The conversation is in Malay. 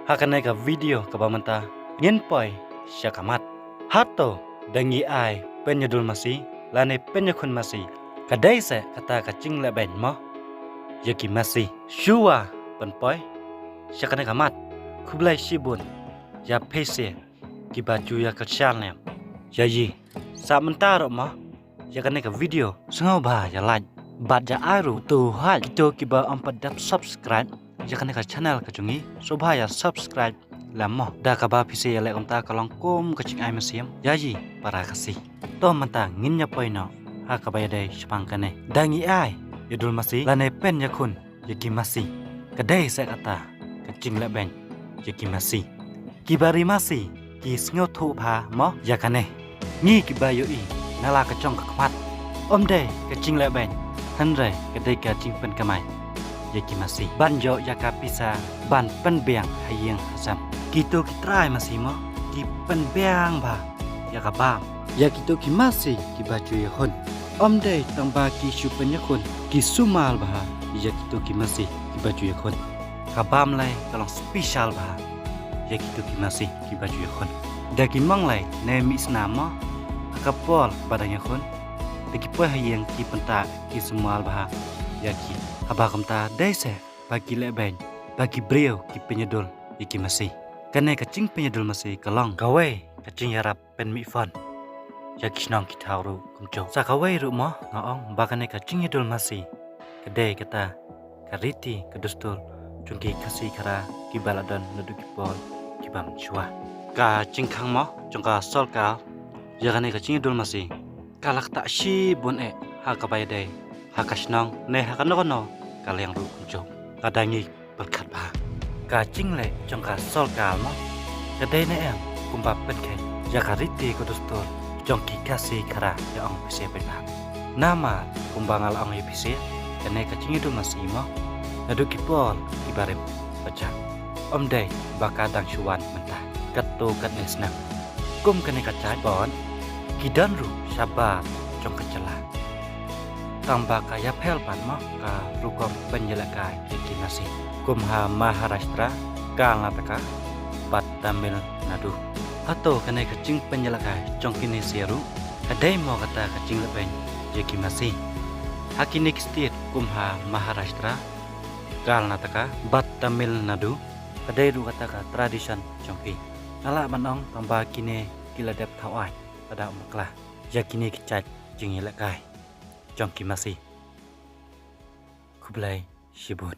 Hakan ka video ka bamanta ngin poi syakamat hato dangi ai penyedul masi lane penyakun masi kadai se kata kacing leben mo yaki masi shua penpoi syakane kamat kublai shibun ya pese ki baju ya kachalnem yayi sa mentaro mo yakane ka video sengau ba ya like bat ja aru tu hai to ki ba ampat dap subscribe yakane ka channel ka chungi sobha ya subscribe lamo da ka ba phise ya le omta kalong kom ka ching ai masiam yayi para kasih to manta ngin nya poino ha ka ba dai spang kane dangi ai yadul masi lane pen yakun yaki masi kadai sa kata ka ching le ben yaki masi ki bari masi ki sngo thu pha mo yakane ngi ki ba yo i nala ka chong ka kmat om de ka ching le ben han re ka dai ka ching pen ka mai yaki masi ban yo yaka pisa ban pen biang hayeng hasam kito ki try masi mo ki pen biang ba yaka ba ya kito ki masi ki baju ye hon om de tang ba ki shu pen yakun ki sumal ba ya kito ki masi ki baju ye hon ka bam lai kalong special ba ya kito ki masi ki baju ye hon da ki mang lai ne mi sna mo ka pol badang ye hon de ki po hayeng ki penta ki sumal ba ya ki haba kamta dese bagi leben bagi brio ki penyedul iki masih kane kacing penyedul masih kalong kawe kacing yarap pen mi fon ya kisnong kitauru kumjo sa kawe ru mo ngaong bakane kacing yedul masih kede kata kariti kedustul jungki kasih kara ki baladon nuduki pol ki bam chua ka cingkang mo jongka sol ka yakane kacing yedul masih kalak tak shi bun ha kabay de ha kasnong ne ha kanono kaliang ru kumjo kadangi berkat ba kacing le jongka sol kalmo kadai ne em kumpa penke yakariti kudustur jongki kasih kara ya ong pise benar nama kumbangal ong ye pise kene kacing itu masih mo nadu kipol kibarem baca om dai bakadang syuan mentah katu katne snap kum kene kacai bon kidan ru sabar jong kecelah tambah kaya pelpan mo ka rukom penjelakai yaki masih kumha Maharashtra Karnataka bat Tamil Nadu atau kene kacing penjelakai jong kini seru kadai mo kata kacing leben yaki masih hakini state kumha Maharashtra Karnataka bat Tamil Nadu kadai ru kata ka tradition jongki nala manong tambah kini kila dep thawai pada umklah yakini kicat jing ilakai jongki masih kublai shibun